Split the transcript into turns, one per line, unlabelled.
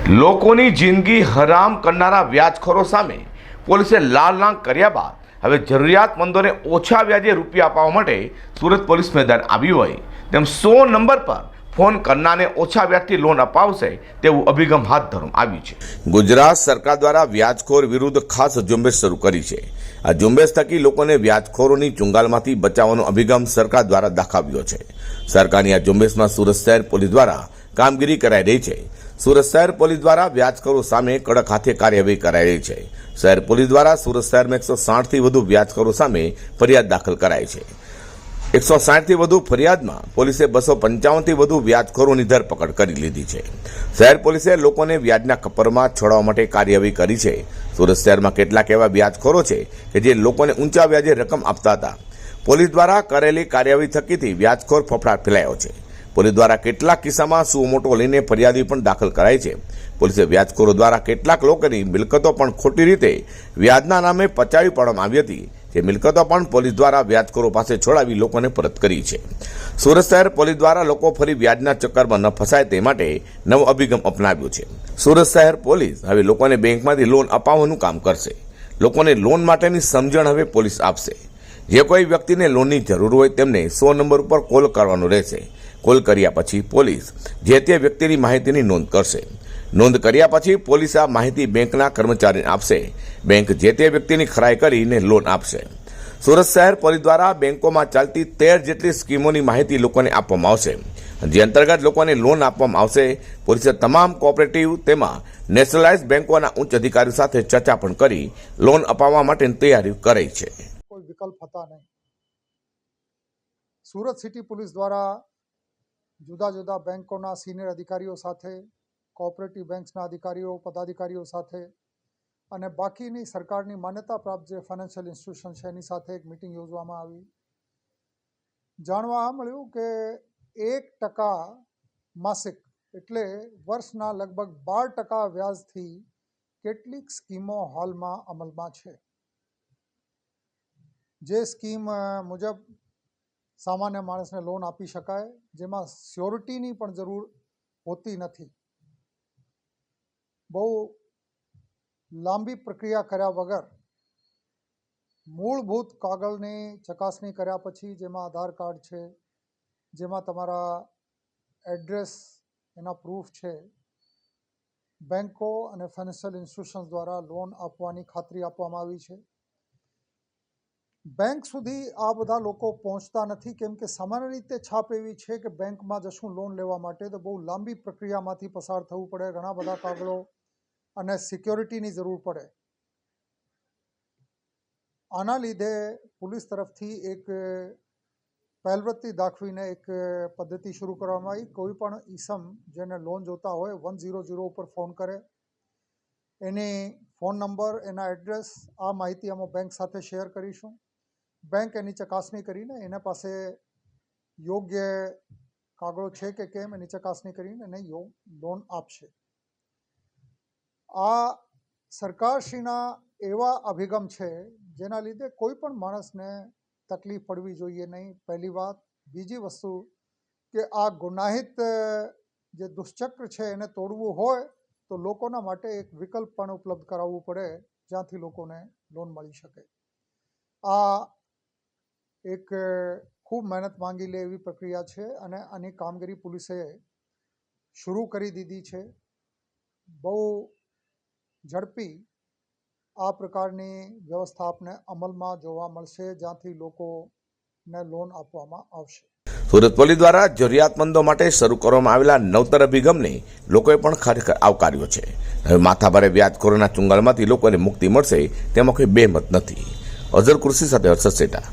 લોકોની જિંદગી હરામ કરનારા વ્યાજખોરો સામે પોલીસે લાલ લાંગ કર્યા બાદ હવે જરૂરિયાતમંદોને ઓછા વ્યાજે રૂપિયા અપાવવા માટે સુરત પોલીસ મેદાન આવ્યું હોય તેમ 100 નંબર પર ફોન કરનારને ઓછા વ્યાજથી લોન અપાવશે તેવું અભિગમ હાથ ધરવામાં આવ્યું છે। ગુજરાત સરકાર દ્વારા વ્યાજખોર વિરુદ્ધ ખાસ ઝુંબેશ શરૂ કરી છે। આ ઝુંબેશ થકી લોકોને વ્યાજખોરોની ચુંગાલમાંથી બચાવવાનો અભિગમ સરકાર દ્વારા દાખવ્યો છે। સરકારની આ ઝુંબેશમાં સુરત શહેર પોલીસ દ્વારા કામગીરી કરાઈ રહી છે। સુરત શહેર પોલીસ દ્વારા વ્યાજખોરો સામે કડક હાથે કાર્યવાહી કરાઈ રહી છે। શહેર પોલીસ દ્વારા સુરત શહેરમાં 160 થી વધુ વ્યાજખોરો સામે ફરિયાદ દાખલ કરાઈ છે। 160 થી વધુ ફરિયાદમાં પોલીસે 255 થી વધુ વ્યાજખોરોની ધરપકડ કરી લીધી છે। શહેર પોલીસે લોકોને વ્યાજના ખપ્પરમાં છોડાવવા માટે કાર્યવાહી કરી છે। સુરત શહેરમાં કેટલાક એવા વ્યાજખોરો છે કે જે લોકોને ઊંચા વ્યાજે રકમ આપતા હતા। પોલીસ દ્વારા કરેલી કાર્યવાહી થકીથી વ્યાજખોર ફફડાટ ફેલાયો છે। પોલીસ દ્વારા કેટલાક કિસ્સામાં સુમોટો લઈને ફરિયાદી પણ દાખલ કરાઈ છે। પોલીસે વ્યાજખોરો દ્વારા કેટલાક લોકોની મિલકતો પણ ખોટી રીતે વ્યાજના નામે પચાવી પાડવામાં આવી હતી। જે મિલકતો પણ પોલીસ દ્વારા વ્યાજખોરો પાસે છોડાવી લોકોને પરત કરી છે। સુરત શહેર પોલીસ દ્વારા લોકો ફરી વ્યાજના ચક્કરમાં ન ફસાય તે માટે નવો અભિગમ અપનાવ્યો છે। સુરત શહેર પોલીસ હવે લોકોને બેંકમાંથી લોન અપાવવાનું કામ કરશે। લોકોને લોન માટેની સમજણ હવે પોલીસ આપશે। જે કોઈ વ્યક્તિને લોનની જરૂર હોય તેમને 100 નંબર ઉપર કોલ કરવાનો રહેશે। કોલ કર્યા પછી પોલીસ જે તે વ્યક્તિની માહિતીની નોંધ કરશે। નોંધ કર્યા પછી પોલીસ આ માહિતી બેંકના કર્મચારીને આપશે। બેંક જે તે વ્યક્તિની ખરાઈ કરીને લોન આપશે। સુરત શહેર પોલીસ દ્વારા બેંકોમાં ચાલતી 13 જેટલી સ્કીમોની માહિતી લોકોને આપવામાં આવશે, જે અંતર્ગત લોકોને લોન આપવામાં આવશે। પોલીસે તમામ કોઓપરેટિવ તેમાં નેશનલાઇઝ બેંકોના ઉચ્ચ અધિકારીઓ સાથે ચર્ચા પણ કરી લોન અપાવવા માટેની તૈયારી કરી છે।
કોઈ વિકલ્પ હતા નહીં। સુરત સિટી પોલીસ દ્વારા જુદા જુદા બેંકોના સિનિયર અધિકારીઓ સાથે, કોઓપરેટિવ બેંક્સના અધિકારીઓ, પદાધિકારીઓ સાથે અને બાકીની સરકારની માન્યતા પ્રાપ્ત જે ફાઇનાન્શિયલ ઇન્સ્ટિટ્યુશન છે એની સાથે એક મિટિંગ યોજવામાં આવી। જાણવા મળ્યું કે 1% માસિક એટલે વર્ષના લગભગ 12% વ્યાજથી કેટલીક સ્કીમો હાલમાં અમલમાં છે। જે સ્કીમ મુજબ સામાન્ય માણસને લોન આપી શકાય, જેમાં સ્યોરિટીની પણ જરૂર હોતી નથી। બહુ લાંબી પ્રક્રિયા કર્યા વગર મૂળભૂત કાગળની ચકાસણી કર્યા પછી, જેમાં આધાર કાર્ડ છે, જેમાં તમારા એડ્રેસ એના પ્રૂફ છે, બેંકો અને ફાઇનાન્શિયલ ઇન્સ્ટિટ્યુશન્સ દ્વારા લોન આપવાની ખાતરી આપવામાં આવી છે। બેંક સુધી આ બધા લોકો પહોંચતા નથી, કેમ કે સામાન્ય રીતે છાપ એવી છે કે બેંકમાં જશું લોન લેવા માટે તો બહુ લાંબી પ્રક્રિયામાંથી પસાર થવું પડે, ઘણા બધા કાગળો અને સિક્યોરિટીની જરૂર પડે। આના લીધે પોલીસ તરફથી એક પહેલવૃત્તિ દાખવીને એક પદ્ધતિ શરૂ કરવામાં આવી। કોઈ પણ ઈસમ જેને લોન જોતા હોય 100 ઉપર ફોન કરે, એની ફોન નંબર, એના એડ્રેસ, આ માહિતી અમે બેંક સાથે શેર કરીશું। બેંક એની ચકાસણી કરીને એના પાસે યોગ્ય કાગળો છે કે કેમ એની ચકાસણી કરીને એને લોન આપશે। આ સરકારશ્રીના એવા અભિગમ છે જેના લીધે કોઈ પણ માણસને તકલીફ પડવી જોઈએ નહીં, પહેલી વાત। બીજી વસ્તુ કે આ ગુનાહિત જે દુષ્ચક્ર છે એને તોડવું હોય તો લોકોના માટે એક વિકલ્પ પણ ઉપલબ્ધ કરાવવું પડે, જ્યાંથી લોકોને લોન મળી શકે। આ એક ખૂબ મહેનત માંગી લે એવી પ્રક્રિયા છે અને આની કામગીરી પોલીસે શરૂ કરી દીધી છે। બહુ ઝડપી આ પ્રકારની વ્યવસ્થા આપને અમલમાં જોવા મળશે, જ્યાંથી લોકોને લોન આપવામાં આવશે।
સુરત પોલીસ દ્વારા જરૂરિયાતમંદો માટે શરૂ કરવામાં આવેલા નવતર અભિગમને લોકોએ પણ ખરેખર આવકાર્યો છે। હવે માથાભારે વ્યાજખોરોના ચુંગાલમાંથી લોકોને મુક્તિ મળશે તેમાં કોઈ બેમત નથી। અઝર કૃષિ સાથે હર્ષદ સેટા।